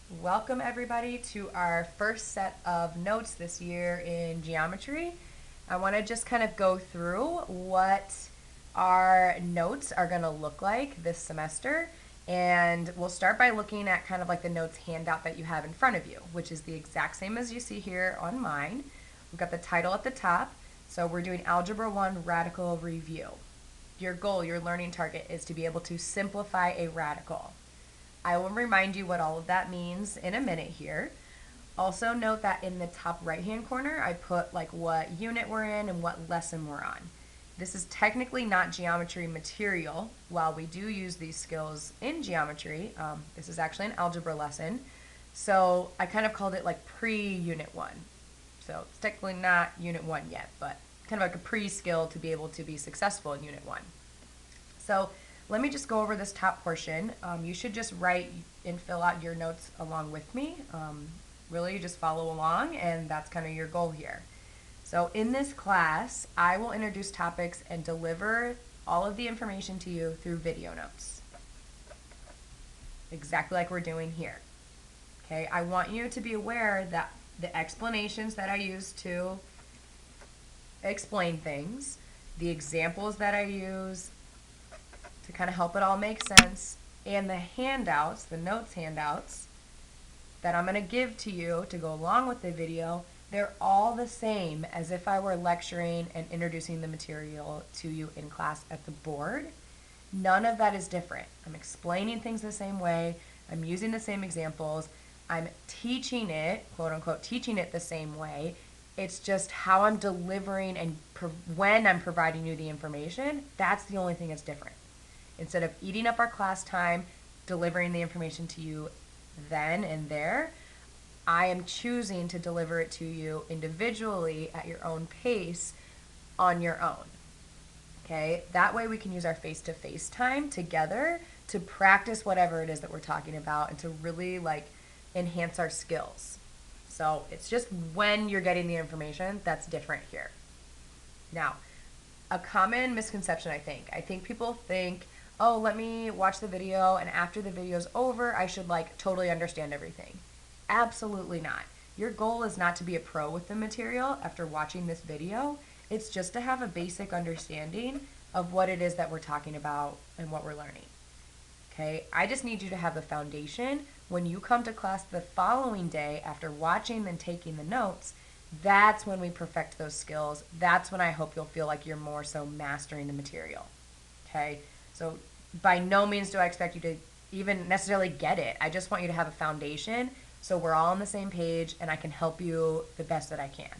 Welcome everybody to our first set of notes this year in geometry. I want to just kind of go through what our notes are going to look like this semester, and we'll start by looking at kind of like the notes handout that you have in front of you, which is the exact same as you see here on mine. We've got the title at the top, so we're doing Algebra 1 Radical Review. Your goal, your learning target is to be able to simplify a radical. I will remind you what all of that means in a minute here. Also note that in the top right hand corner I put like what unit we're in and what lesson we're on. This is technically not geometry material. While we do use these skills in geometry, this is actually an algebra lesson. So I kind of called it like pre-unit 1. So it's technically not unit 1 yet, but kind of like a pre-skill to be able to be successful in unit 1. So let me just go over this top portion. You should just write and fill out your notes along with me. Really, just follow along, and that's kind of your goal here. So in this class, I will introduce topics and deliver all of the information to you through video notes. Exactly like we're doing here. Okay, I want you to be aware that the explanations that I use to explain things, the examples that I use to kind of help it all make sense, and the handouts, the notes handouts that I'm going to give to you to go along with the video, they're all the same as if I were lecturing and introducing the material to you in class at the board. None of that is different. I'm explaining things the same way. I'm using the same examples. I'm teaching it, quote unquote, teaching it the same way. It's just how I'm delivering and when I'm providing you the information, that's the only thing that's different. Instead of eating up our class time, delivering the information to you then and there, I am choosing to deliver it to you individually at your own pace on your own. Okay? That way we can use our face-to-face time together to practice whatever it is that we're talking about and to really like enhance our skills. So it's just when you're getting the information that's different here. Now, a common misconception I think people think, oh, let me watch the video and after the video's over, I should like totally understand everything. Absolutely not. Your goal is not to be a pro with the material after watching this video. It's just to have a basic understanding of what it is that we're talking about and what we're learning. Okay, I just need you to have the foundation. When you come to class the following day after watching and taking the notes, that's when we perfect those skills. That's when I hope you'll feel like you're more so mastering the material. Okay, so by no means do I expect you to even necessarily get it. I just want you to have a foundation so we're all on the same page and I can help you the best that I can.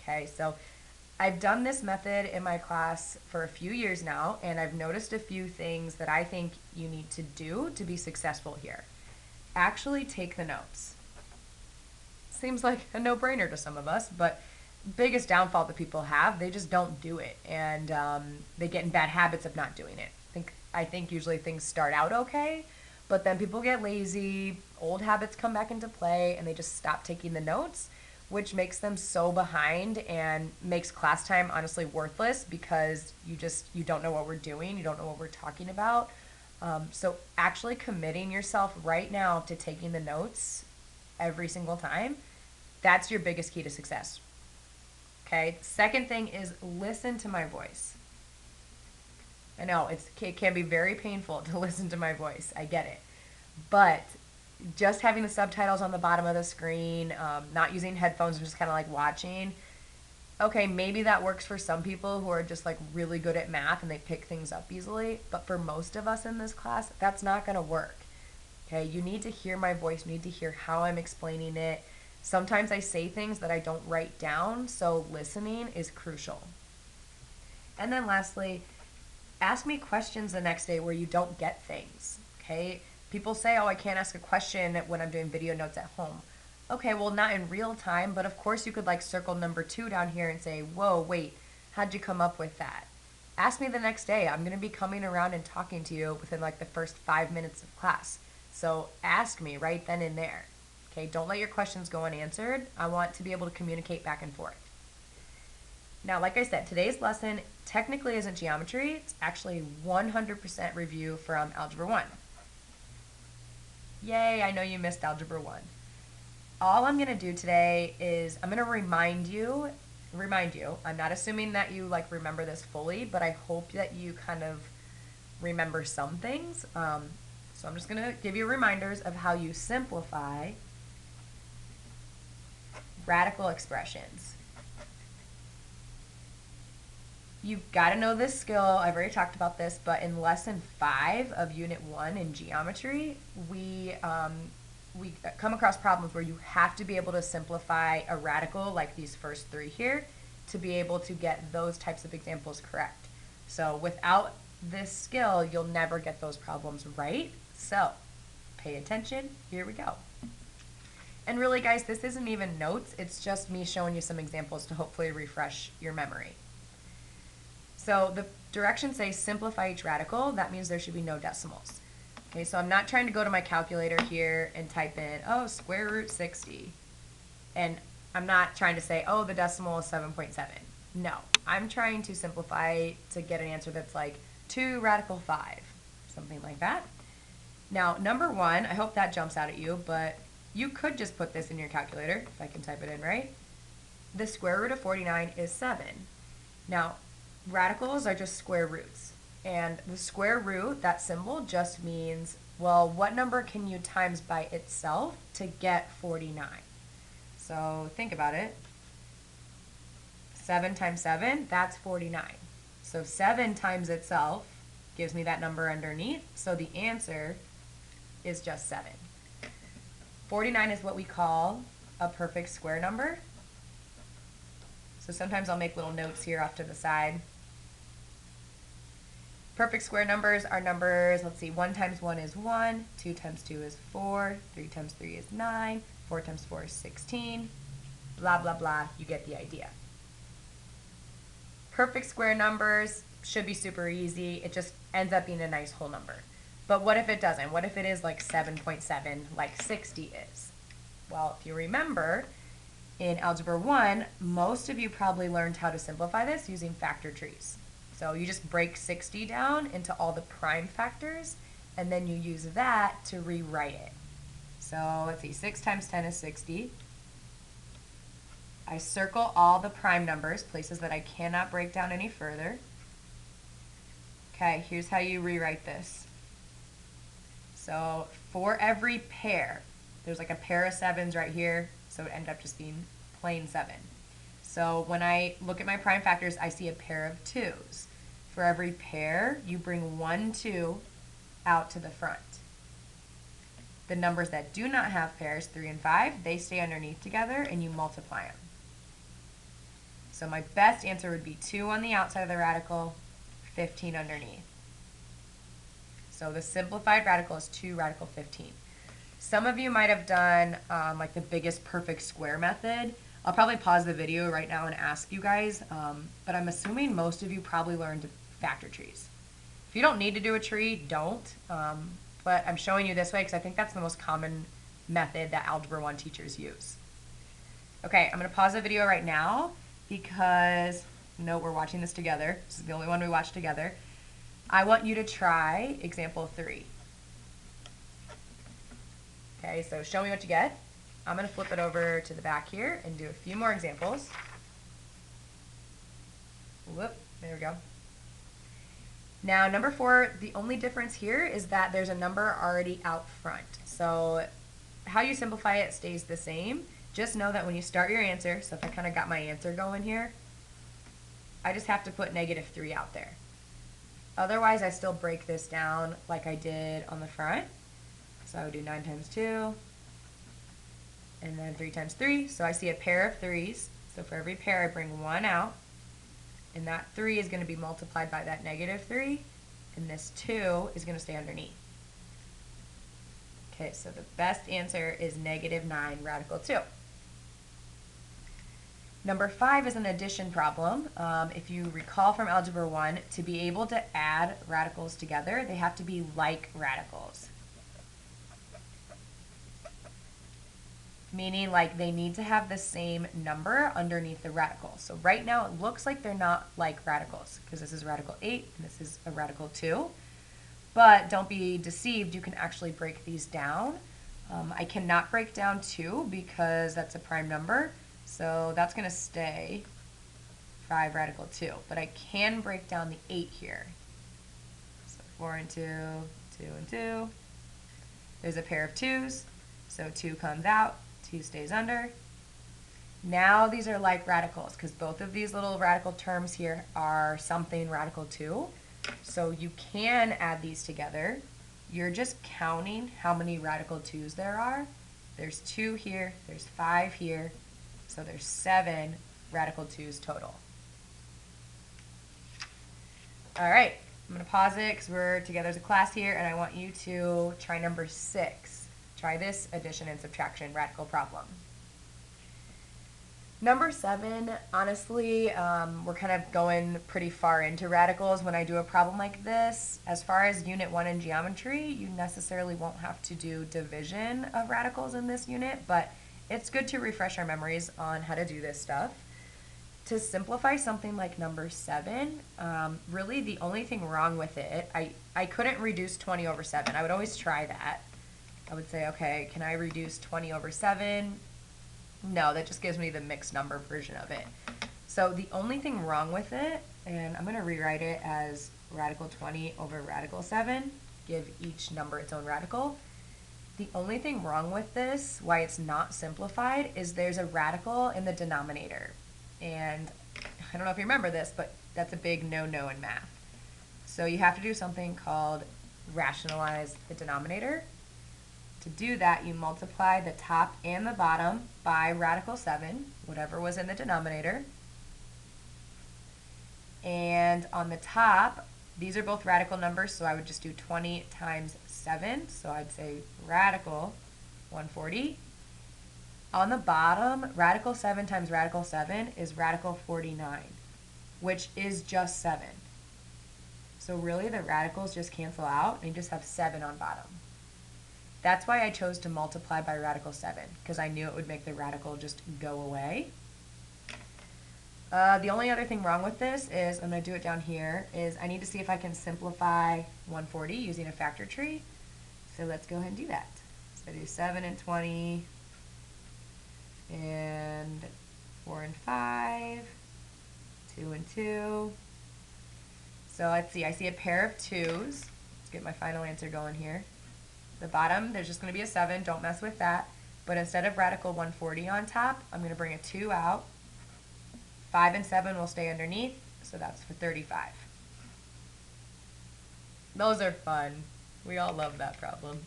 Okay, so I've done this method in my class for a few years now, and I've noticed a few things that I think you need to do to be successful here. Actually take the notes. Seems like a no-brainer to some of us, but biggest downfall that people have, they just don't do it, and they get in bad habits of not doing it. I think usually things start out okay, but then people get lazy, old habits come back into play, and they just stop taking the notes, which makes them so behind and makes class time honestly worthless because you don't know what we're doing, you don't know what we're talking about. So actually committing yourself right now to taking the notes every single time, that's your biggest key to success. Okay, second thing is listen to my voice. I know it can be very painful to listen to my voice. I get it. But just having the subtitles on the bottom of the screen, not using headphones and just kind of like watching, okay, maybe that works for some people who are just like really good at math and they pick things up easily. But for most of us in this class, that's not going to work. Okay, you need to hear my voice, you need to hear how I'm explaining it. Sometimes I say things that I don't write down, so listening is crucial. And then lastly, ask me questions the next day where you don't get things, okay? People say, oh, I can't ask a question when I'm doing video notes at home. Okay, well, not in real time, but of course you could like circle number 2 down here and say, whoa, wait, how'd you come up with that? Ask me the next day. I'm going to be coming around and talking to you within like the first 5 minutes of class. So ask me right then and there. Okay, don't let your questions go unanswered. I want to be able to communicate back and forth. Now, like I said, today's lesson technically isn't geometry. It's actually 100% review from Algebra 1. Yay, I know you missed Algebra 1. All I'm going to do today is I'm going to remind you, I'm not assuming that you like remember this fully, but I hope that you kind of remember some things. So I'm just going to give you reminders of how you simplify radical expressions. You've got to know this skill. I've already talked about this, but in lesson 5 of Unit 1 in geometry, we come across problems where you have to be able to simplify a radical like these first 3 here to be able to get those types of examples correct. So without this skill, you'll never get those problems right. So pay attention. Here we go. And really, guys, this isn't even notes. It's just me showing you some examples to hopefully refresh your memory. So the directions say simplify each radical. That means there should be no decimals. Okay, so I'm not trying to go to my calculator here and type in, oh, square root 60. And I'm not trying to say, oh, the decimal is 7.7. No, I'm trying to simplify to get an answer that's like 2 radical 5, something like that. Now, number 1, I hope that jumps out at you, but you could just put this in your calculator, if I can type it in right. The square root of 49 is 7. Now, radicals are just square roots. And the square root, that symbol, just means, well, what number can you times by itself to get 49? So think about it. 7 times 7, that's 49. So 7 times itself gives me that number underneath. So the answer is just 7. 49 is what we call a perfect square number. So sometimes I'll make little notes here off to the side. Perfect square numbers are numbers, let's see, 1 times 1 is 1, 2 times 2 is 4, 3 times 3 is 9, 4 times 4 is 16, blah, blah, blah. You get the idea. Perfect square numbers should be super easy. It just ends up being a nice whole number. But what if it doesn't? What if it is like 7.7, like 60 is? Well, if you remember, in Algebra 1, most of you probably learned how to simplify this using factor trees. So you just break 60 down into all the prime factors, and then you use that to rewrite it. So let's see, 6 times 10 is 60. I circle all the prime numbers, places that I cannot break down any further. Okay, here's how you rewrite this. So for every pair, there's like a pair of 7s right here, so it ended up just being plain 7. So when I look at my prime factors, I see a pair of 2s. For every pair, you bring 1 2 out to the front. The numbers that do not have pairs, 3 and 5, they stay underneath together and you multiply them. So my best answer would be 2 on the outside of the radical, 15 underneath. So the simplified radical is 2 radical 15. Some of you might have done like the biggest perfect square method. I'll probably pause the video right now and ask you guys, but I'm assuming most of you probably learned factor trees. If you don't need to do a tree, don't. But I'm showing you this way because I think that's the most common method that Algebra 1 teachers use. Okay, I'm going to pause the video right now because, note we're watching this together. This is the only one we watch together. I want you to try example 3. Okay, so show me what you get. I'm going to flip it over to the back here and do a few more examples. Whoop, there we go. Now, number 4, the only difference here is that there's a number already out front. So how you simplify it stays the same. Just know that when you start your answer, so if I kind of got my answer going here, I just have to put -3 out there. Otherwise, I still break this down like I did on the front. So I would do 9 times 2, and then 3 times 3. So I see a pair of 3s. So for every pair, I bring 1 out. And that 3 is going to be multiplied by that -3. And this 2 is going to stay underneath. Okay, so the best answer is -9 radical 2. Number 5 is an addition problem. If you recall from Algebra 1, to be able to add radicals together, they have to be like radicals. Meaning like they need to have the same number underneath the radical. So right now it looks like they're not like radicals because this is radical 8 and this is a radical 2. But don't be deceived, you can actually break these down. I cannot break down 2 because that's a prime number, so that's going to stay 5 radical 2. But I can break down the 8 here. So 4 and 2, 2 and 2. There's a pair of 2's, so 2 comes out, 2 stays under. Now these are like radicals because both of these little radical terms here are something radical 2. So you can add these together. You're just counting how many radical 2's there are. There's 2 here, there's 5 here, so there's 7 radical 2's total. All right, I'm going to pause it because we're together as a class here, and I want you to try number 6. Try this addition and subtraction radical problem. Number 7, honestly, we're kind of going pretty far into radicals when I do a problem like this. As far as Unit 1 in geometry, you necessarily won't have to do division of radicals in this unit, but it's good to refresh our memories on how to do this stuff. To simplify something like number 7, really the only thing wrong with it, I couldn't reduce 20 over 7. I would always try that. I would say, okay, can I reduce 20 over 7? No, that just gives me the mixed number version of it. So the only thing wrong with it, and I'm going to rewrite it as radical 20 over radical 7, give each number its own radical. The only thing wrong with this, why it's not simplified, is there's a radical in the denominator. And I don't know if you remember this, but that's a big no-no in math. So you have to do something called rationalize the denominator. To do that, you multiply the top and the bottom by radical 7, whatever was in the denominator. And on the top, these are both radical numbers, so I would just do 20 times 7. So I'd say radical 140. On the bottom, radical 7 times radical 7 is radical 49, which is just 7. So really the radicals just cancel out, and you just have 7 on bottom. That's why I chose to multiply by radical 7, because I knew it would make the radical just go away. The only other thing wrong with this is, I'm going to do it down here, is I need to see if I can simplify 140 using a factor tree. So let's go ahead and do that. So I do 7 and 20, and 4 and 5, 2 and 2. So let's see, I see a pair of 2's. Let's get my final answer going here. The bottom, there's just going to be a 7, don't mess with that. But instead of radical 140 on top, I'm going to bring a 2 out. 5 and 7 will stay underneath, so that's for 35. Those are fun. We all love that problem.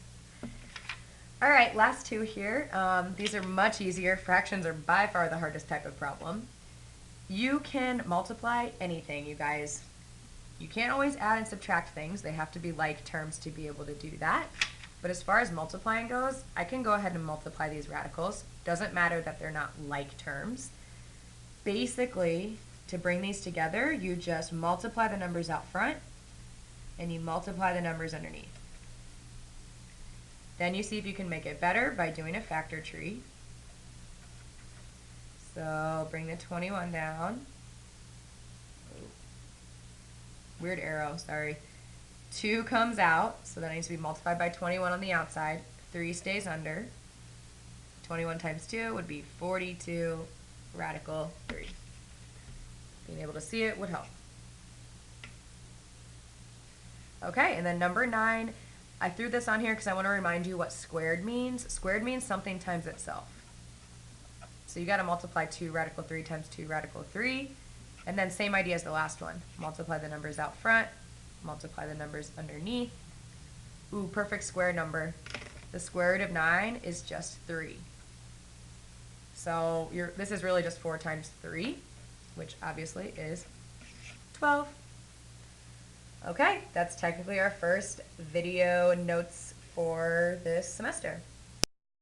All right, last 2 here. These are much easier. Fractions are by far the hardest type of problem. You can multiply anything, you guys. You can't always add and subtract things. They have to be like terms to be able to do that. But as far as multiplying goes, I can go ahead and multiply these radicals. Doesn't matter that they're not like terms. Basically, to bring these together, you just multiply the numbers out front, and you multiply the numbers underneath. Then you see if you can make it better by doing a factor tree. So bring the 21 down. Weird arrow, sorry. 2 comes out, so that needs to be multiplied by 21 on the outside. 3 stays under. 21 times 2 would be 42 radical 3. Being able to see it would help. Okay, and then number 9, I threw this on here because I want to remind you what squared means. Squared means something times itself. So you got to multiply 2 radical 3 times 2 radical 3. And then same idea as the last one. Multiply the numbers out front. Multiply the numbers underneath. Ooh, perfect square number. The square root of 9 is just 3. So this is really just 4 times 3, which obviously is 12. Okay, that's technically our first video notes for this semester.